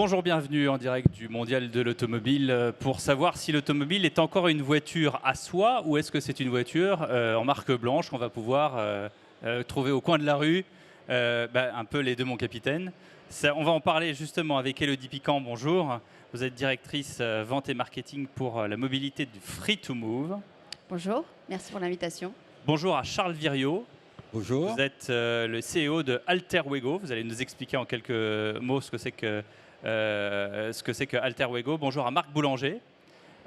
Bonjour, bienvenue en direct du Mondial de l'automobile pour savoir si l'automobile est encore une voiture à soi ou est-ce que c'est une voiture en marque blanche qu'on va pouvoir trouver au coin de la rue. Un peu les deux, mon capitaine. On va en parler justement avec Élodie Piquant. Bonjour. Vous êtes directrice vente et marketing pour la mobilité du Free2Move. Bonjour, merci pour l'invitation. Bonjour à Charles Viriot. Bonjour. Vous êtes le CEO de Alterwego. Vous allez nous expliquer en quelques mots ce que c'est que Alterwego. Bonjour à Marc Boulanger.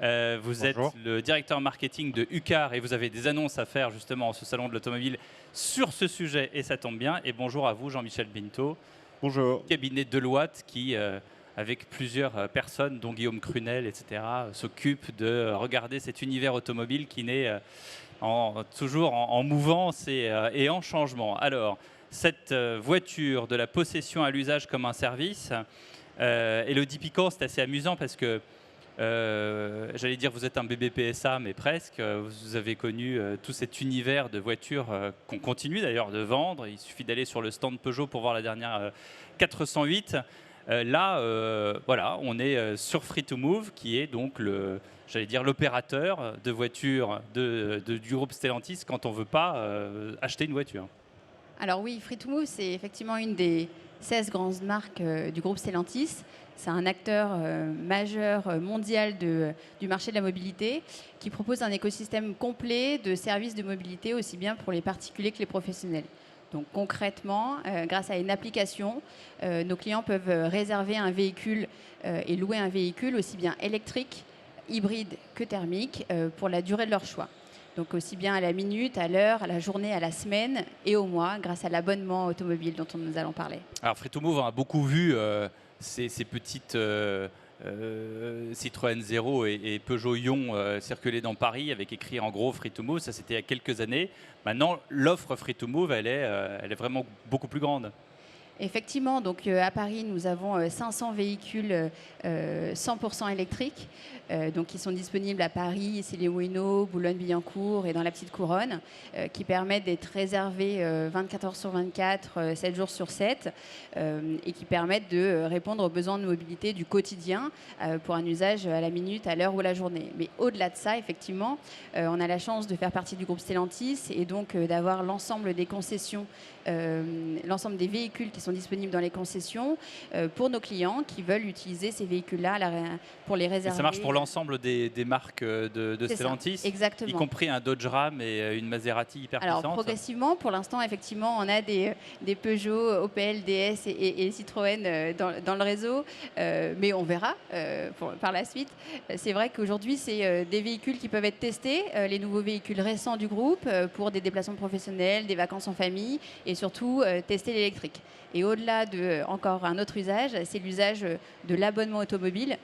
Vous êtes le directeur marketing de UCAR et vous avez des annonces à faire justement en ce salon de l'automobile sur ce sujet et ça tombe bien. Et bonjour à vous, Jean-Michel Binto. Bonjour. Cabinet Deloitte qui, avec plusieurs personnes, dont Guillaume Crunel, etc., s'occupe de regarder cet univers automobile qui naît toujours en mouvance et en changement. Alors, cette voiture de la possession à l'usage comme un service, Élodie Piquant, c'est assez amusant parce que, j'allais dire vous êtes un bébé PSA, mais presque. Vous avez connu tout cet univers de voitures qu'on continue d'ailleurs de vendre. Il suffit d'aller sur le stand Peugeot pour voir la dernière 408. Voilà, on est sur Free2Move, qui est donc l'opérateur de voitures du groupe Stellantis quand on ne veut pas acheter une voiture. Alors oui, Free2Move, c'est effectivement une des 16 grandes marques du groupe Stellantis. C'est un acteur majeur mondial du marché de la mobilité qui propose un écosystème complet de services de mobilité aussi bien pour les particuliers que les professionnels. Donc concrètement, grâce à une application, nos clients peuvent réserver un véhicule et louer un véhicule aussi bien électrique, hybride que thermique pour la durée de leur choix. Donc aussi bien à la minute, à l'heure, à la journée, à la semaine et au mois, grâce à l'abonnement automobile dont nous allons parler. Alors Free2Move, on a beaucoup vu ces petites Citroën 0 et Peugeot Ion circuler dans Paris avec écrit en gros Free2Move. Ça, c'était il y a quelques années. Maintenant, l'offre Free2Move, elle est vraiment beaucoup plus grande. Effectivement, donc à Paris, nous avons 500 véhicules 100% électriques qui sont disponibles à Paris, Issy-les-Moulineaux, Boulogne-Billancourt et dans la petite couronne, qui permettent d'être réservés 24 heures sur 24, 7 jours sur 7, et qui permettent de répondre aux besoins de mobilité du quotidien pour un usage à la minute, à l'heure ou à la journée. Mais au-delà de ça, effectivement, on a la chance de faire partie du groupe Stellantis et donc d'avoir l'ensemble des concessions, l'ensemble des véhicules qui sont disponibles dans les concessions pour nos clients qui veulent utiliser ces véhicules-là pour les réserver. Et ça marche pour l'ensemble des marques de Stellantis, exactement. Y compris un Dodge Ram et une Maserati hyper puissante. Alors progressivement, pour l'instant, effectivement, on a des Peugeot, Opel, DS et Citroën dans le réseau, mais on verra par la suite. C'est vrai qu'aujourd'hui, c'est des véhicules qui peuvent être testés, les nouveaux véhicules récents du groupe, pour des déplacements professionnels, des vacances en famille et surtout tester l'électrique. Et au-delà de encore un autre usage, c'est l'usage de l'abonnement automobile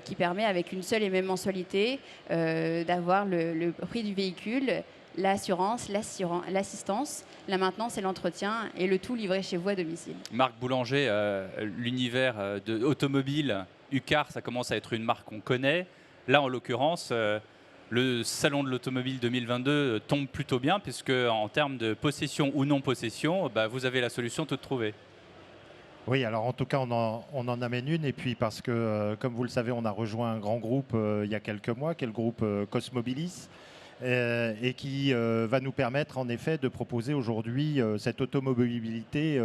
qui permet avec une seule et même mensualité d'avoir le prix du véhicule, l'assurance, l'assistance, la maintenance et l'entretien et le tout livré chez vous à domicile. Marc Boulanger, l'univers automobile, UCAR, ça commence à être une marque qu'on connaît. Là, en l'occurrence, le salon de l'automobile 2022 tombe plutôt bien puisque en termes de possession ou non possession, vous avez la solution toute trouvée. Oui, alors en tout cas, on en amène une. Et puis parce que, comme vous le savez, on a rejoint un grand groupe il y a quelques mois, qui est le groupe Cosmobilis, et qui va nous permettre en effet de proposer aujourd'hui cette automobilité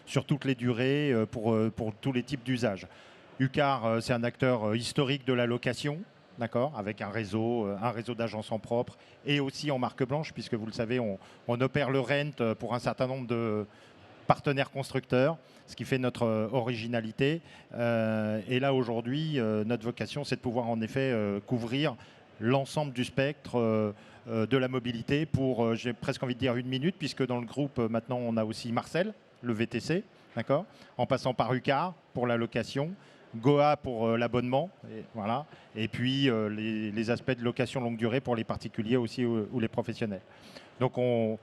sur toutes les durées pour tous les types d'usages. UCAR, c'est un acteur historique de la location, d'accord, avec un réseau d'agences en propre et aussi en marque blanche, puisque vous le savez, on opère le rent pour un certain nombre de partenaires constructeurs, ce qui fait notre originalité. Et là, aujourd'hui, notre vocation, c'est de pouvoir en effet couvrir l'ensemble du spectre de la mobilité pour, j'ai presque envie de dire, une minute, puisque dans le groupe, maintenant, on a aussi Marcel, le VTC, d'accord, en passant par UCAR pour la location, Goa pour l'abonnement, voilà, et puis les aspects de location longue durée pour les particuliers aussi ou les professionnels. Donc on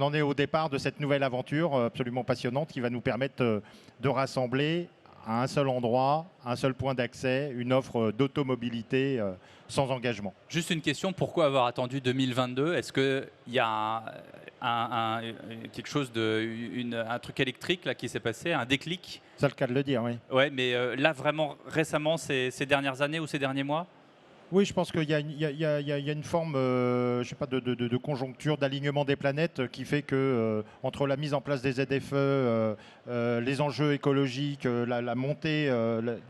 en est au départ de cette nouvelle aventure absolument passionnante qui va nous permettre de rassembler à un seul endroit, un seul point d'accès, une offre d'automobilité sans engagement. Juste une question, pourquoi avoir attendu 2022? Est-ce qu'il y a quelque chose un truc électrique là, qui s'est passé, un déclic. C'est le cas de le dire, oui. Ouais, mais là, vraiment, récemment, ces dernières années ou ces derniers mois? Oui, je pense qu'il y a une forme, je sais pas, de conjoncture, d'alignement des planètes qui fait que entre la mise en place des ZFE, les enjeux écologiques, la montée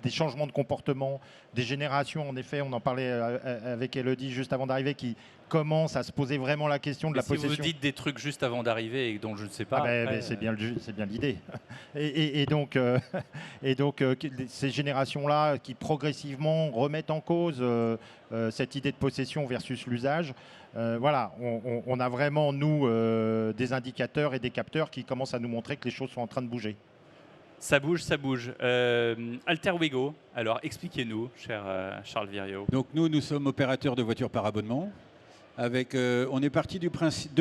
des changements de comportement, des générations, en effet, on en parlait avec Elodie juste avant d'arriver, qui commencent à se poser vraiment la question de la Si possession. vous dites des trucs juste avant d'arriver et dont je ne sais pas. Ah ben, après, c'est bien l'idée. Et donc, ces générations-là qui progressivement remettent en cause cette idée de possession versus l'usage, voilà, on a vraiment, nous, des indicateurs et des capteurs qui commencent à nous montrer que les choses sont en train de bouger. Ça bouge, ça bouge. Alterwego, alors expliquez-nous, cher Charles Viriot. Donc nous sommes opérateurs de voitures par abonnement. On est parti de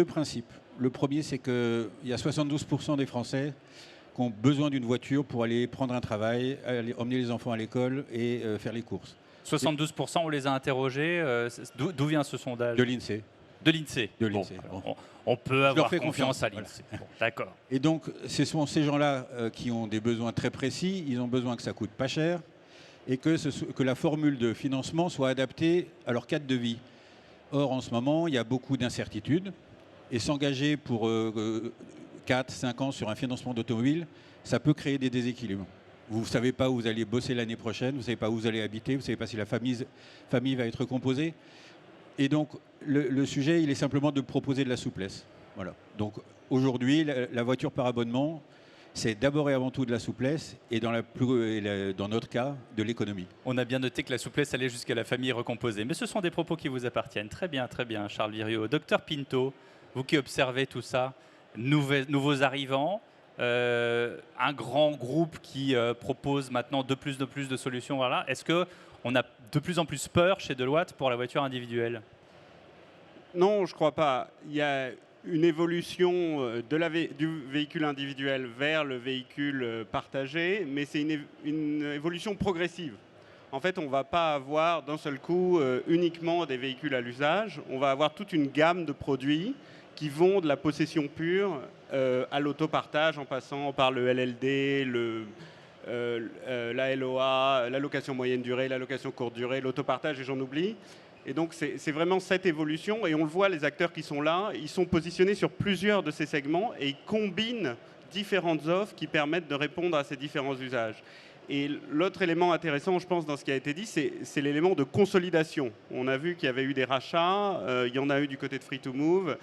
principes. Le premier, c'est qu'il y a 72% des Français qui ont besoin d'une voiture pour aller prendre un travail, emmener les enfants à l'école et faire les courses. 72%, on les a interrogés. D'où vient ce sondage? De l'INSEE. De l'INSEE. De l'INSEE. Bon, on peut avoir fais confiance à confiance, l'INSEE. Bon, d'accord. Et donc, ce sont ces gens-là qui ont des besoins très précis. Ils ont besoin que ça coûte pas cher et que la formule de financement soit adaptée à leur cadre de vie. Or, en ce moment, il y a beaucoup d'incertitudes et s'engager pour 4-5 ans sur un financement d'automobile, ça peut créer des déséquilibres. Vous ne savez pas où vous allez bosser l'année prochaine, vous ne savez pas où vous allez habiter, vous ne savez pas si la famille va être composée. Et donc, le sujet, il est simplement de proposer de la souplesse. Voilà. Donc, aujourd'hui, la voiture par abonnement, c'est d'abord et avant tout de la souplesse et dans notre cas, de l'économie. On a bien noté que la souplesse allait jusqu'à la famille recomposée. Mais ce sont des propos qui vous appartiennent. Très bien, Charles Viriot. Docteur Pinto, vous qui observez tout ça, nouveaux arrivants, un grand groupe qui propose maintenant de plus de solutions. Voilà. Est-ce qu'on a de plus en plus peur chez Deloitte pour la voiture individuelle? Non, je ne crois pas. Il y a une évolution du véhicule individuel vers le véhicule partagé, mais c'est une évolution progressive. En fait, on ne va pas avoir d'un seul coup uniquement des véhicules à l'usage, on va avoir toute une gamme de produits qui vont de la possession pure à l'autopartage en passant par le LLD, la LOA, la location moyenne durée, la location courte durée, l'autopartage et j'en oublie. Et donc, c'est vraiment cette évolution. Et on le voit, les acteurs qui sont là, ils sont positionnés sur plusieurs de ces segments et ils combinent différentes offres qui permettent de répondre à ces différents usages. Et l'autre élément intéressant, je pense, dans ce qui a été dit, c'est l'élément de consolidation. On a vu qu'il y avait eu des rachats, il y en a eu du côté de Free2Move,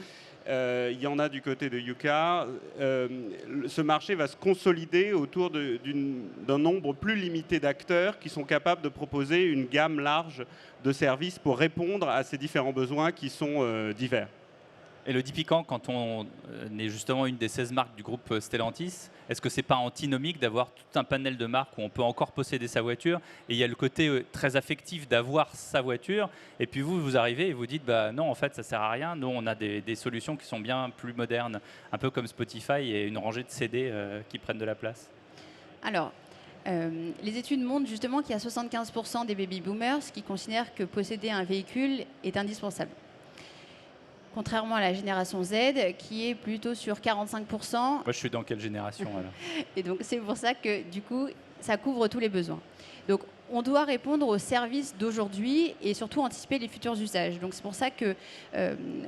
il y en a du côté de Yuka. Ce marché va se consolider autour d'un nombre plus limité d'acteurs qui sont capables de proposer une gamme large de services pour répondre à ces différents besoins qui sont divers. Elodie Piquant, quand on est justement une des 16 marques du groupe Stellantis, est-ce que ce n'est pas antinomique d'avoir tout un panel de marques où on peut encore posséder sa voiture et il y a le côté très affectif d'avoir sa voiture et puis vous arrivez et vous dites bah non, en fait ça ne sert à rien, nous on a des solutions qui sont bien plus modernes, un peu comme Spotify et une rangée de CD qui prennent de la place? Alors, les études montrent justement qu'il y a 75% des baby-boomers qui considèrent que posséder un véhicule est indispensable. Contrairement à la génération Z, qui est plutôt sur 45%. Moi, je suis dans quelle génération alors? Et donc, c'est pour ça que, du coup, ça couvre tous les besoins. Donc, on doit répondre aux services d'aujourd'hui et surtout anticiper les futurs usages. Donc, c'est pour ça que,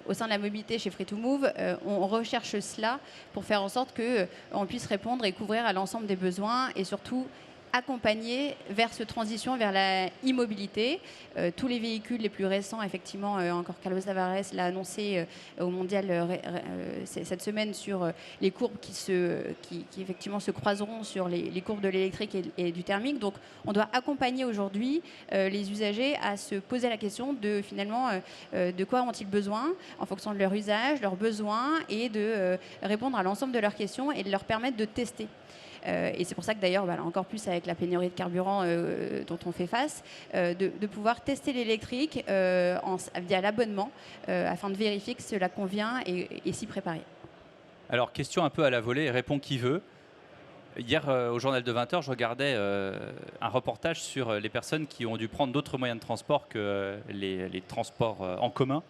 au sein de la mobilité chez Free2Move, on recherche cela pour faire en sorte qu'on puisse répondre et couvrir à l'ensemble des besoins et surtout accompagner vers cette transition vers la e-mobilité. Tous les véhicules les plus récents, effectivement, encore Carlos Tavares l'a annoncé au Mondial cette semaine sur les courbes qui effectivement se croiseront sur les courbes de l'électrique et du thermique. Donc, on doit accompagner aujourd'hui les usagers à se poser la question de finalement de quoi ont-ils besoin en fonction de leur usage, leurs besoins et de répondre à l'ensemble de leurs questions et de leur permettre de tester. Et c'est pour ça que d'ailleurs, encore plus avec la pénurie de carburant dont on fait face, de pouvoir tester l'électrique via l'abonnement afin de vérifier que cela convient et s'y préparer. Alors, question un peu à la volée, répond qui veut. Hier, au journal de 20h, je regardais un reportage sur les personnes qui ont dû prendre d'autres moyens de transport que les transports en commun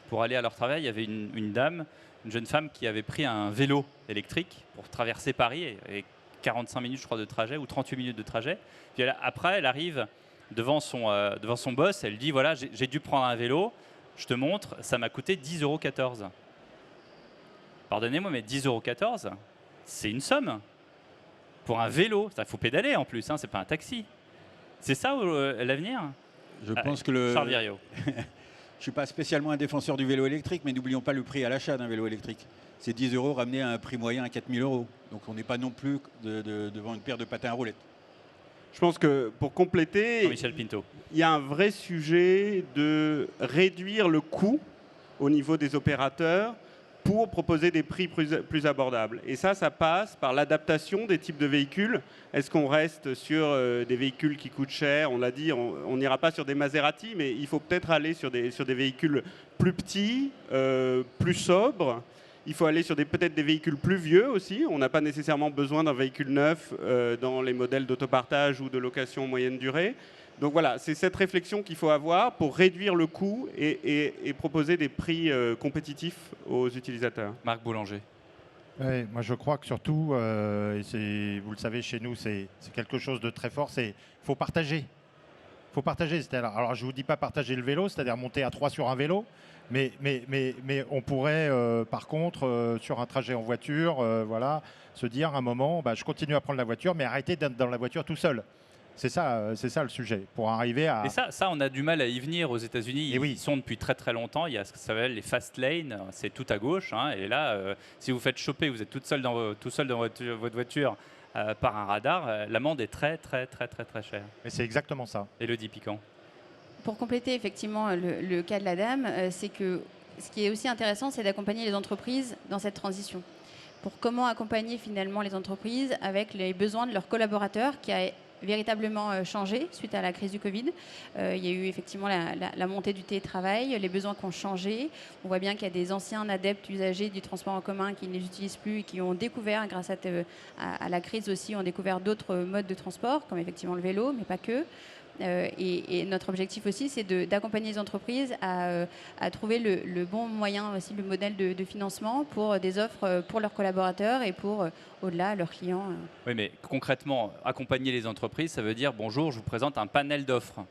pour aller à leur travail. Il y avait une dame une jeune femme qui avait pris un vélo électrique pour traverser Paris, et 45 minutes, je crois, de trajet, ou 38 minutes de trajet. Puis après, elle arrive devant son boss, elle dit, voilà, j'ai dû prendre un vélo, je te montre, ça m'a coûté 10,14 €. Pardonnez-moi, mais 10,14 €, c'est une somme. Pour un vélo, il faut pédaler en plus, hein, c'est pas un taxi. C'est ça l'avenir? Je pense que Charles Viriot. Je ne suis pas spécialement un défenseur du vélo électrique, mais n'oublions pas le prix à l'achat d'un vélo électrique. C'est 10 € ramené à un prix moyen à 4 000 €. Donc on n'est pas non plus devant une paire de patins à roulettes. Je pense que pour compléter, Michel Pinto. il y a un vrai sujet de réduire le coût au niveau des opérateurs pour proposer des prix plus abordables. Et ça passe par l'adaptation des types de véhicules. Est-ce qu'on reste sur des véhicules qui coûtent cher? On l'a dit, on n'ira pas sur des Maserati, mais il faut peut-être aller sur des véhicules plus petits, plus sobres. Il faut aller sur peut-être des véhicules plus vieux aussi. On n'a pas nécessairement besoin d'un véhicule neuf dans les modèles d'autopartage ou de location moyenne durée. Donc voilà, c'est cette réflexion qu'il faut avoir pour réduire le coût et proposer des prix compétitifs aux utilisateurs. Marc Boulanger. Ouais, moi je crois que surtout, et vous le savez chez nous, c'est quelque chose de très fort, c'est faut partager. Il faut partager. Alors je ne vous dis pas partager le vélo, c'est-à-dire monter à 3 sur un vélo, mais on pourrait par contre, sur un trajet en voiture, voilà, se dire à un moment, je continue à prendre la voiture, mais arrêtez d'être dans la voiture tout seul. C'est ça le sujet, pour arriver à... Et ça, on a du mal à y venir aux États-Unis. Et oui. Ils sont depuis très très longtemps. Il y a ce que ça s'appelle les fast lanes, c'est tout à gauche. Hein, et là, si vous faites choper, vous êtes tout seul dans votre voiture par un radar, l'amende est très très très très très chère. Mais c'est exactement ça. Élodie Piquant. Pour compléter effectivement le cas de la dame, c'est que ce qui est aussi intéressant, c'est d'accompagner les entreprises dans cette transition. Pour comment accompagner finalement les entreprises avec les besoins de leurs collaborateurs qui a véritablement changé suite à la crise du Covid. Il y a eu effectivement la montée du télétravail, les besoins qui ont changé. On voit bien qu'il y a des anciens adeptes usagers du transport en commun qui ne les utilisent plus et qui ont découvert, grâce à la crise aussi, ont découvert d'autres modes de transport, comme effectivement le vélo, mais pas que. Et notre objectif aussi, c'est d'accompagner les entreprises à trouver le bon moyen, aussi le modèle de financement pour des offres pour leurs collaborateurs et pour, au-delà, leurs clients. Oui, mais concrètement, accompagner les entreprises, ça veut dire, bonjour, je vous présente un panel d'offres.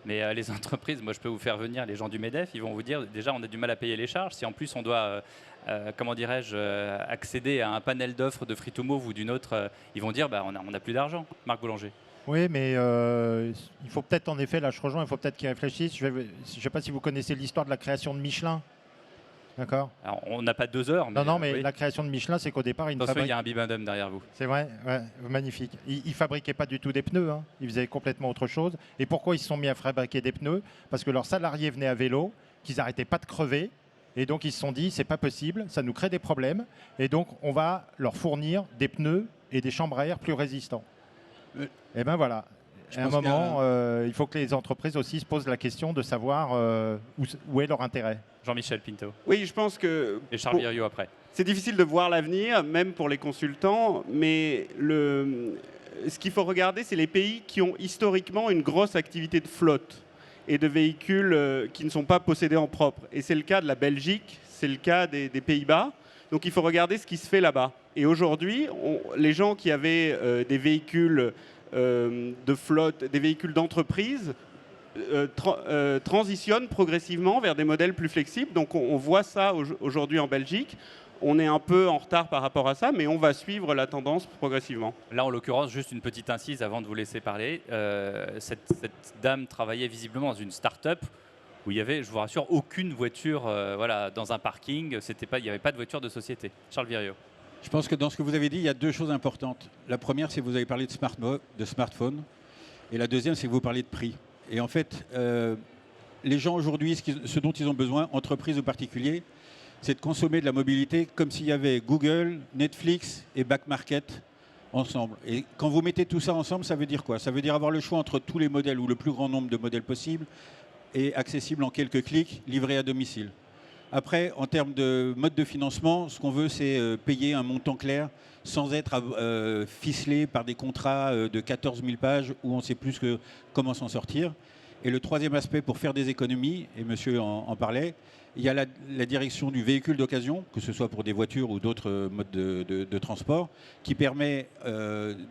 Mais les entreprises, moi je peux vous faire venir les gens du MEDEF, ils vont vous dire, déjà on a du mal à payer les charges. Si en plus on doit, comment dirais-je, accéder à un panel d'offres de Free2Move ou d'une autre, ils vont dire, on n'a plus d'argent. Marc Boulanger. Oui, mais il faut peut-être, en effet, là je rejoins, il faut peut-être qu'ils réfléchissent. Je ne sais pas si vous connaissez l'histoire de la création de Michelin. D'accord. Alors, on n'a pas 2 heures. Mais non, mais oui. la création de Michelin, c'est qu'au départ, il y a un bibendum derrière vous. C'est vrai, ouais, magnifique. Ils ne fabriquaient pas du tout des pneus, hein. Ils faisaient complètement autre chose. Et pourquoi ils se sont mis à fabriquer des pneus? Parce que leurs salariés venaient à vélo, qu'ils n'arrêtaient pas de crever. Et donc ils se sont dit, c'est pas possible, ça nous crée des problèmes. Et donc on va leur fournir des pneus et des chambres à air plus résistants. Et ben voilà. À un moment, il faut que les entreprises aussi se posent la question de savoir où est leur intérêt. Jean-Michel Pinto. Oui, je pense que... Et Charles Viriot après. C'est difficile de voir l'avenir, même pour les consultants, mais ce qu'il faut regarder, c'est les pays qui ont historiquement une grosse activité de flotte et de véhicules qui ne sont pas possédés en propre. Et c'est le cas de la Belgique, c'est le cas des Pays-Bas. Donc il faut regarder ce qui se fait là-bas. Et aujourd'hui, les gens qui avaient des véhicules de flotte, des véhicules d'entreprise, transitionnent progressivement vers des modèles plus flexibles. Donc on voit ça aujourd'hui en Belgique. On est un peu en retard par rapport à ça, mais on va suivre la tendance progressivement. Là, en l'occurrence, juste une petite incise avant de vous laisser parler. Cette dame travaillait visiblement dans une start-up où il y avait, je vous rassure, aucune voiture dans un parking. Il n'y avait pas de voiture de société. Charles Viriot. Je pense que dans ce que vous avez dit, il y a 2 choses importantes. La première, c'est que vous avez parlé de smartphone. Et la deuxième, c'est que vous parlez de prix. Et en fait, les gens aujourd'hui, ce dont ils ont besoin, entreprises ou particuliers, c'est de consommer de la mobilité comme s'il y avait Google, Netflix et Back Market ensemble. Et quand vous mettez tout ça ensemble, ça veut dire quoi? Ça veut dire avoir le choix entre tous les modèles ou le plus grand nombre de modèles possibles et accessibles en quelques clics, livrés à domicile. Après, en termes de mode de financement, ce qu'on veut, c'est payer un montant clair sans être ficelé par des contrats de 14 000 pages où on ne sait plus comment s'en sortir. Et le troisième aspect, pour faire des économies, et monsieur en parlait, il y a la direction du véhicule d'occasion, que ce soit pour des voitures ou d'autres modes de transport, qui permet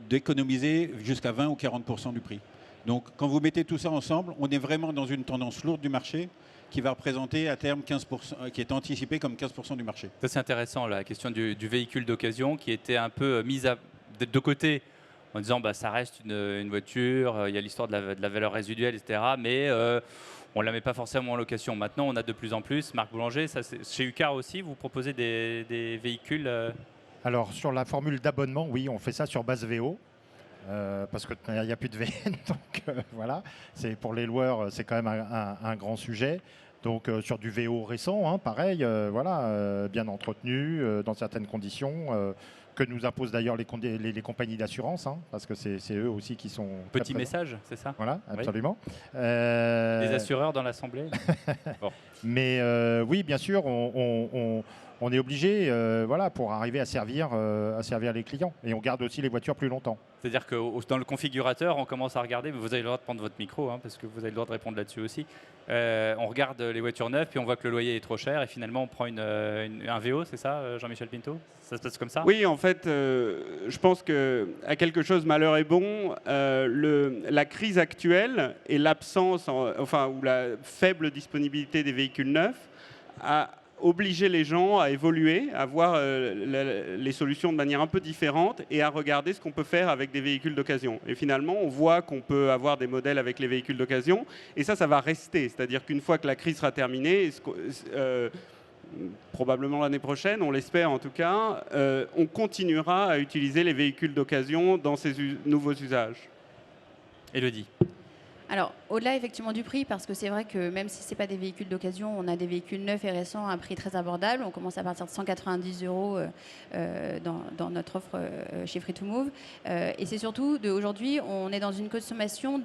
d'économiser jusqu'à 20 ou 40% du prix. Donc quand vous mettez tout ça ensemble, on est vraiment dans une tendance lourde du marché qui va représenter à terme 15%, qui est anticipé comme 15% du marché. Ça, c'est intéressant, la question du véhicule d'occasion qui était un peu mise de côté en disant ça reste une voiture, il y a l'histoire de la valeur résiduelle, etc. Mais on ne la met pas forcément en location. Maintenant, on a de plus en plus. Marc Boulanger, chez Ucar aussi, vous proposez des véhicules Alors sur la formule d'abonnement, oui, on fait ça sur base VO. Parce qu'il n'y a plus de VN, donc voilà. Pour les loueurs, c'est quand même un grand sujet. Donc sur du VO récent, pareil, voilà, bien entretenu, dans certaines conditions, que nous imposent d'ailleurs les compagnies d'assurance, parce que c'est eux aussi qui sont... Petit message, c'est ça? Voilà, absolument. Oui. Des assureurs dans l'Assemblée. Bon. Mais oui, bien sûr, on est obligé, voilà, pour arriver à servir les clients. Et on garde aussi les voitures plus longtemps. C'est-à-dire que dans le configurateur, on commence à regarder, mais vous avez le droit de prendre votre micro, parce que vous avez le droit de répondre là-dessus aussi. On regarde les voitures neuves, puis on voit que le loyer est trop cher, et finalement on prend un VO, c'est ça, Jean-Michel Pinto? Ça se passe comme ça? Oui, en fait, je pense qu'à quelque chose, malheur est bon. La crise actuelle et l'absence, ou la faible disponibilité des véhicules neufs a obligé les gens à évoluer, à voir les solutions de manière un peu différente et à regarder ce qu'on peut faire avec des véhicules d'occasion. Et finalement, on voit qu'on peut avoir des modèles avec les véhicules d'occasion, et ça va rester. C'est-à-dire qu'une fois que la crise sera terminée, probablement l'année prochaine, on l'espère en tout cas, on continuera à utiliser les véhicules d'occasion dans ces nouveaux usages. Élodie. Alors, au-delà effectivement du prix, parce que c'est vrai que même si ce n'est pas des véhicules d'occasion, on a des véhicules neufs et récents à un prix très abordable. On commence à partir de 190 € dans notre offre chez Free2Move. Et c'est surtout, aujourd'hui, on est dans une consommation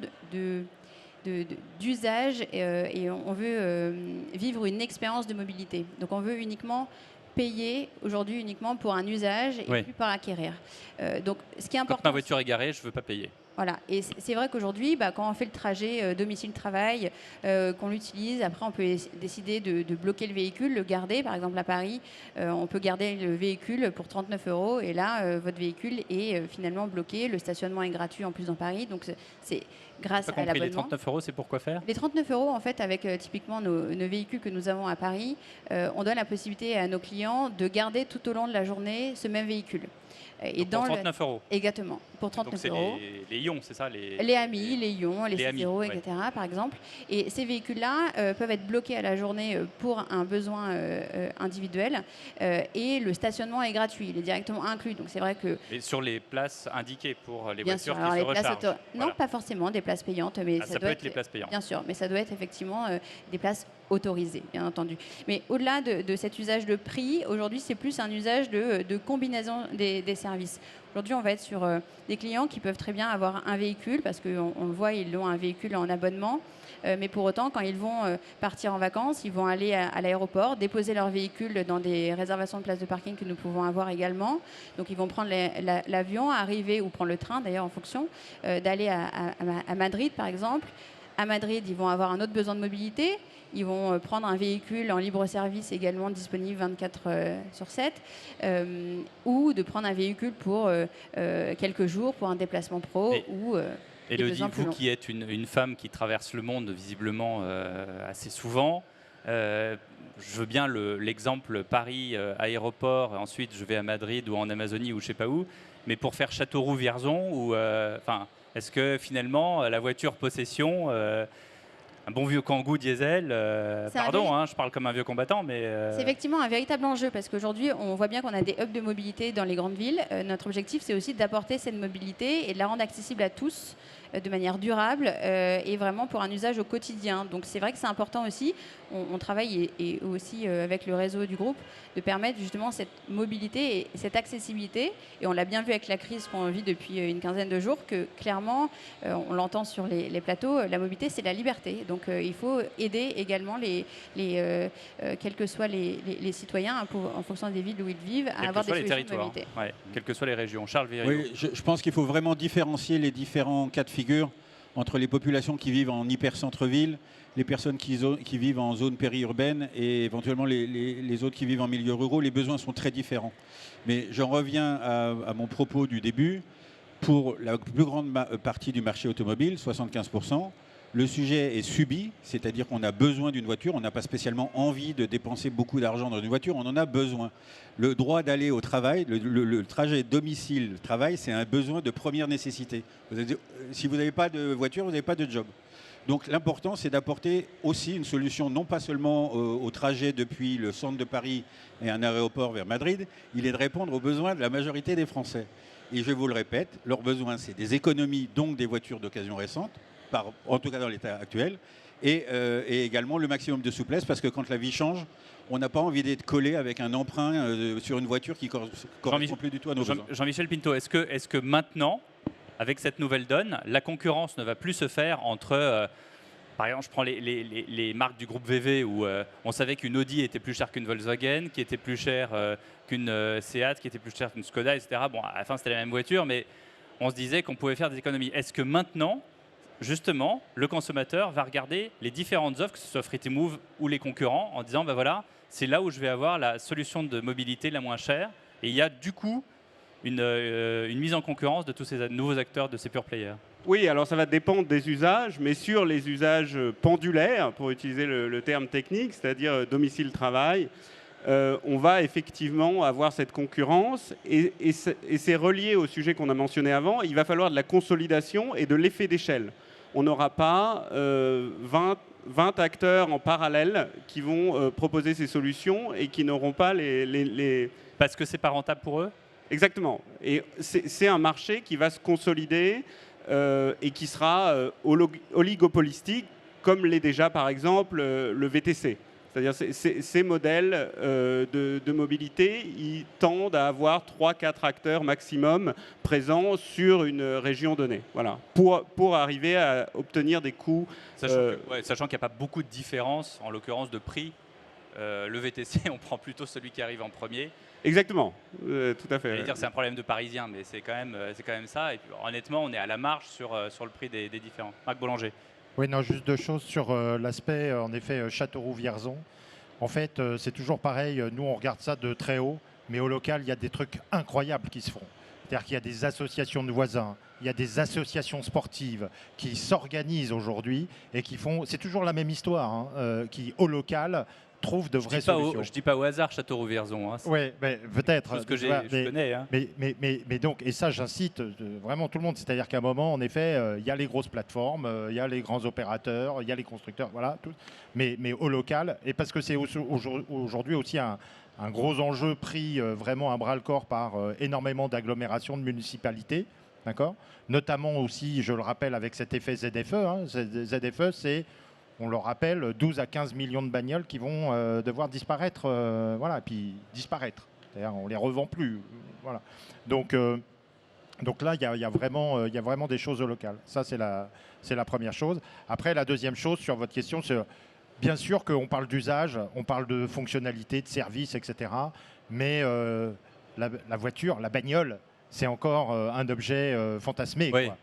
d'usage et on veut vivre une expérience de mobilité. Donc, on veut uniquement payer aujourd'hui uniquement pour un usage et plus par acquérir. Donc, ce qui est important, quand ma voiture est garée, je ne veux pas payer. Voilà, et c'est vrai qu'aujourd'hui, quand on fait le trajet domicile-travail, qu'on l'utilise, après on peut décider de bloquer le véhicule, le garder. Par exemple à Paris, on peut garder le véhicule pour 39 € et là, votre véhicule est finalement bloqué. Le stationnement est gratuit en plus dans Paris, donc c'est grâce à l'abonnement. Les 39 € c'est pour quoi faire? Les 39 € en fait, avec typiquement nos véhicules que nous avons à Paris, on donne la possibilité à nos clients de garder tout au long de la journée ce même véhicule. Et pour 39 €. Exactement, pour 39 €. Donc c'est les ions, c'est ça? Les Ami, les Ion, les C0, etc. par exemple. Et ces véhicules-là peuvent être bloqués à la journée pour un besoin individuel. Et le stationnement est gratuit, il est directement inclus. Donc c'est vrai que... Et sur les places indiquées pour les bien voitures sûr, qui alors se rechargent. Non, pas forcément des places payantes. Mais ça peut être les places payantes. Bien sûr, mais ça doit être effectivement des places autorisées, bien entendu. Mais au-delà de cet usage de prix, aujourd'hui, c'est plus un usage de combinaison des services. Aujourd'hui, on va être sur des clients qui peuvent très bien avoir un véhicule, parce qu'on le voit, ils ont un véhicule en abonnement. Mais pour autant, quand ils vont partir en vacances, ils vont aller à l'aéroport, déposer leur véhicule dans des réservations de places de parking que nous pouvons avoir également. Donc, ils vont prendre l'avion, arriver, ou prendre le train, d'ailleurs, en fonction, d'aller à Madrid, par exemple. À Madrid, ils vont avoir un autre besoin de mobilité. Ils vont prendre un véhicule en libre service également disponible 24/7 ou de prendre un véhicule pour quelques jours pour un déplacement pro ou Élodie, vous qui êtes une femme qui traverse le monde visiblement assez souvent, je veux bien l'exemple Paris aéroport, ensuite je vais à Madrid ou en Amazonie ou je sais pas où, mais pour faire Châteauroux-Vierzon ou est-ce que finalement la voiture possession un bon vieux Kangoo diesel, pardon, je parle comme un vieux combattant, mais... C'est effectivement un véritable enjeu, parce qu'aujourd'hui, on voit bien qu'on a des hubs de mobilité dans les grandes villes. Notre objectif, c'est aussi d'apporter cette mobilité et de la rendre accessible à tous de manière durable et vraiment pour un usage au quotidien. Donc c'est vrai que c'est important aussi, on travaille et aussi avec le réseau du groupe, de permettre justement cette mobilité et cette accessibilité. Et on l'a bien vu avec la crise qu'on vit depuis une quinzaine de jours, que clairement, on l'entend sur les plateaux, la mobilité, c'est la liberté. Donc il faut aider également quels que soient les citoyens, en fonction des villes où ils vivent, à avoir des solutions de mobilité. Quelles que soient les régions. Charles Viriot. Oui, je pense qu'il faut vraiment différencier les différents cas de figure. entre les populations qui vivent en hyper-centre-ville, les personnes qui vivent en zone périurbaine et éventuellement les autres qui vivent en milieu ruraux, les besoins sont très différents. Mais j'en reviens à mon propos du début. Pour la plus grande partie du marché automobile, 75%, le sujet est subi, c'est-à-dire qu'on a besoin d'une voiture, on n'a pas spécialement envie de dépenser beaucoup d'argent dans une voiture, on en a besoin. Le droit d'aller au travail, le trajet domicile-travail, c'est un besoin de première nécessité. Si vous n'avez pas de voiture, vous n'avez pas de job. Donc l'important, c'est d'apporter aussi une solution, non pas seulement au trajet depuis le centre de Paris et un aéroport vers Madrid, il est de répondre aux besoins de la majorité des Français. Et je vous le répète, leurs besoins, c'est des économies, donc des voitures d'occasion récentes, en tout cas dans l'état actuel, et également le maximum de souplesse, parce que quand la vie change, on n'a pas envie d'être collé avec un emprunt sur une voiture qui ne correspond plus du tout à nos besoins. Jean-Michel Pinto, est-ce que maintenant, avec cette nouvelle donne, la concurrence ne va plus se faire entre... par exemple, je prends les marques du groupe VV où on savait qu'une Audi était plus chère qu'une Volkswagen, qui était plus chère qu'une Seat, qui était plus chère qu'une Skoda, etc. Bon, à la fin, c'était la même voiture, mais on se disait qu'on pouvait faire des économies. Est-ce que maintenant, justement, le consommateur va regarder les différentes offres, que ce soit Free2move ou les concurrents, en disant, ben voilà, c'est là où je vais avoir la solution de mobilité la moins chère. Et il y a du coup une mise en concurrence de tous ces nouveaux acteurs, de ces pure players. Oui, alors ça va dépendre des usages, mais sur les usages pendulaires, pour utiliser le terme technique, c'est-à-dire domicile-travail, on va effectivement avoir cette concurrence et c'est relié au sujet qu'on a mentionné avant. Il va falloir de la consolidation et de l'effet d'échelle. On n'aura pas 20 acteurs en parallèle qui vont proposer ces solutions et qui n'auront pas les... Parce que c'est pas rentable pour eux ? Exactement. Et c'est un marché qui va se consolider et qui sera oligopolistique, comme l'est déjà par exemple le VTC. C'est-à-dire ces modèles de mobilité, ils tendent à avoir 3-4 acteurs maximum présents sur une région donnée, voilà, pour arriver à obtenir des coûts. Sachant qu'il n'y a pas beaucoup de différence, en l'occurrence de prix. Le VTC, on prend plutôt celui qui arrive en premier. Exactement, tout à fait. J'allais dire c'est un problème de Parisien, mais c'est quand même ça. Et puis, honnêtement, on est à la marge sur le prix des différents. Marc Boulanger. Oui, non, juste deux choses sur l'aspect, en effet, Châteauroux-Vierzon. En fait, c'est toujours pareil. Nous, on regarde ça de très haut, mais au local, il y a des trucs incroyables qui se font. C'est-à-dire qu'il y a des associations de voisins, il y a des associations sportives qui s'organisent aujourd'hui et qui font... C'est toujours la même histoire, hein, qui, au local... trouve de vraies solutions. Je dis pas au hasard Châteauroux-Vierzon. Hein, oui, peut-être. Tout ce que je connais. Hein. Mais donc, et ça, j'incite vraiment tout le monde. C'est-à-dire qu'à un moment, en effet, il y a les grosses plateformes, il y a les grands opérateurs, il y a les constructeurs, voilà. Tout. Mais au local, et parce que c'est aujourd'hui aussi un gros enjeu pris vraiment à bras-le-corps par énormément d'agglomérations, de municipalités, d'accord. Notamment aussi, je le rappelle, avec cet effet ZFE. Hein, ZFE, c'est... On le rappelle, 12 à 15 millions de bagnoles qui vont devoir disparaître, voilà, et puis disparaître. C'est-à-dire, on ne les revend plus, voilà. Donc là, il y a vraiment des choses au local. Ça, c'est la première chose. Après, la deuxième chose sur votre question, c'est bien sûr qu'on parle d'usage, on parle de fonctionnalité, de service, etc. Mais la voiture, la bagnole, c'est encore un objet fantasmé. Oui. Quoi.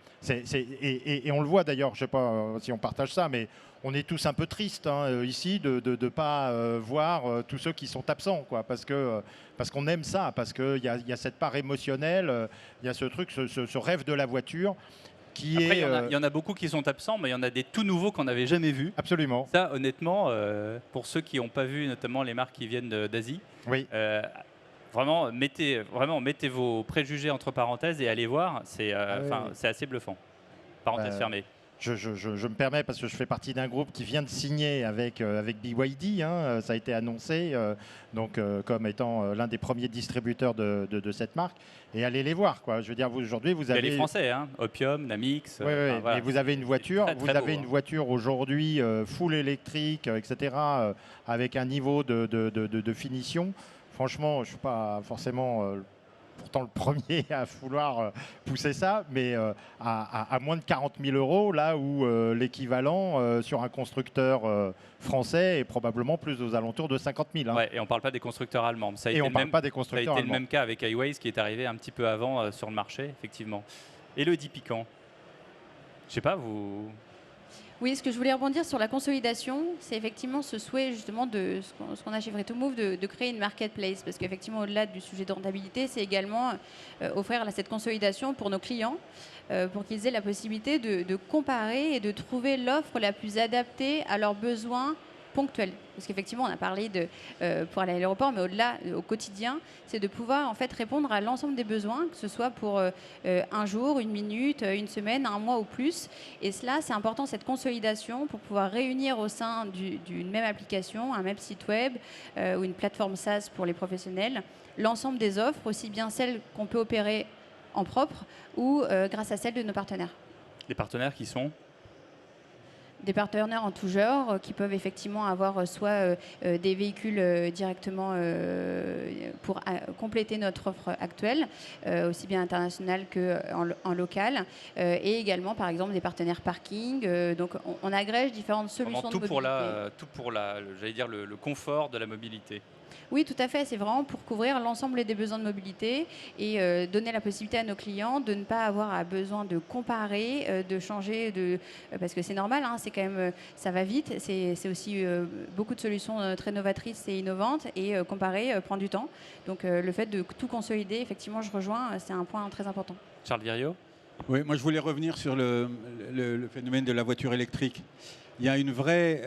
Et on le voit d'ailleurs, je ne sais pas si on partage ça, mais on est tous un peu tristes ici de ne pas voir tous ceux qui sont absents, quoi, parce qu'on aime ça, parce qu'il y a cette part émotionnelle, il y a ce truc, ce rêve de la voiture. Après, il y en a beaucoup qui sont absents, mais il y en a des tout nouveaux qu'on n'avait jamais vus. Absolument. Ça, honnêtement, pour ceux qui n'ont pas vu, notamment les marques qui viennent d'Asie, oui. Vraiment, mettez vos préjugés entre parenthèses et allez voir. C'est assez bluffant. Parenthèse fermée. Je me permets parce que je fais partie d'un groupe qui vient de signer avec BYD. Hein, ça a été annoncé comme étant l'un des premiers distributeurs de cette marque. Et allez les voir, quoi. Je veux dire, aujourd'hui, vous avez... Il y a les Français, hein, Opium, Namix. Oui, voilà. Et vous avez une voiture. Une voiture aujourd'hui full électrique, etc., avec un niveau de finition. Franchement, je ne suis pas forcément pourtant le premier à vouloir pousser ça, mais à moins de 40 000 €, là où l'équivalent sur un constructeur français est probablement plus aux alentours de 50 000. Hein. Ouais, et on ne parle pas des constructeurs allemands. Ça a été le même cas avec iWays qui est arrivé un petit peu avant sur le marché, effectivement. Élodie Piquant. Je sais pas, vous... Oui, ce que je voulais rebondir sur la consolidation, c'est effectivement ce souhait justement de ce qu'on a chez Free2Move de créer une marketplace. Parce qu'effectivement, au-delà du sujet de rentabilité, c'est également offrir cette consolidation pour nos clients, pour qu'ils aient la possibilité de comparer et de trouver l'offre la plus adaptée à leurs besoins ponctuels. Parce qu'effectivement, on a parlé pour aller à l'aéroport, mais au-delà, au quotidien, c'est de pouvoir en fait répondre à l'ensemble des besoins, que ce soit pour un jour, une minute, une semaine, un mois ou plus. Et cela, c'est important, cette consolidation, pour pouvoir réunir au sein d'une même application, un même site web ou une plateforme SaaS pour les professionnels, l'ensemble des offres, aussi bien celles qu'on peut opérer en propre ou grâce à celles de nos partenaires. Les partenaires qui sont? Des partenaires en tout genre qui peuvent effectivement avoir soit des véhicules directement pour compléter notre offre actuelle, aussi bien internationale qu'en local, et également par exemple des partenaires parking. Donc on agrège différentes solutions de mobilité. Tout pour j'allais dire le confort de la mobilité. Oui, tout à fait. C'est vraiment pour couvrir l'ensemble des besoins de mobilité et donner la possibilité à nos clients de ne pas avoir besoin de comparer, de changer parce que c'est normal, hein, c'est quand même, ça va vite. C'est aussi beaucoup de solutions très novatrices et innovantes et comparer prend du temps. Donc le fait de tout consolider, effectivement, je rejoins, c'est un point très important. Charles Viriot? Oui, moi je voulais revenir sur le phénomène de la voiture électrique. Il y a une vraie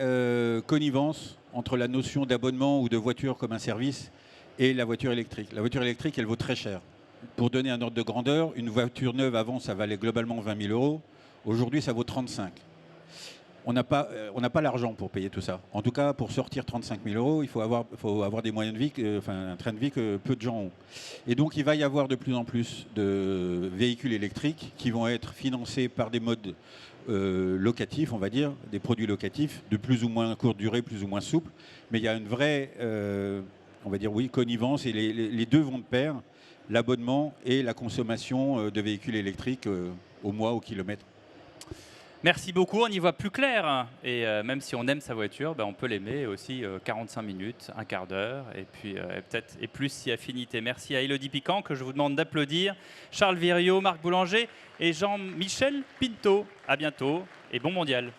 connivence entre la notion d'abonnement ou de voiture comme un service et la voiture électrique. La voiture électrique, elle vaut très cher. Pour donner un ordre de grandeur, une voiture neuve avant, ça valait globalement 20 000 euros. Aujourd'hui, ça vaut 35. On n'a pas l'argent pour payer tout ça. En tout cas, pour sortir 35 000 euros, il faut avoir des moyens de vie, un train de vie que peu de gens ont. Et donc, il va y avoir de plus en plus de véhicules électriques qui vont être financés par des modes locatifs, on va dire, des produits locatifs de plus ou moins courte durée, plus ou moins souple. Mais il y a une vraie, on va dire, oui, connivence et les deux vont de pair, l'abonnement et la consommation de véhicules électriques au mois, au kilomètre. Merci beaucoup, on y voit plus clair. Et même si on aime sa voiture, on peut l'aimer aussi 45 minutes, un quart d'heure, et puis peut-être et plus si affinité. Merci à Élodie Piquant, que je vous demande d'applaudir, Charles Viriot, Marc Boulanger et Jean-Michel Pinto. À bientôt et bon mondial.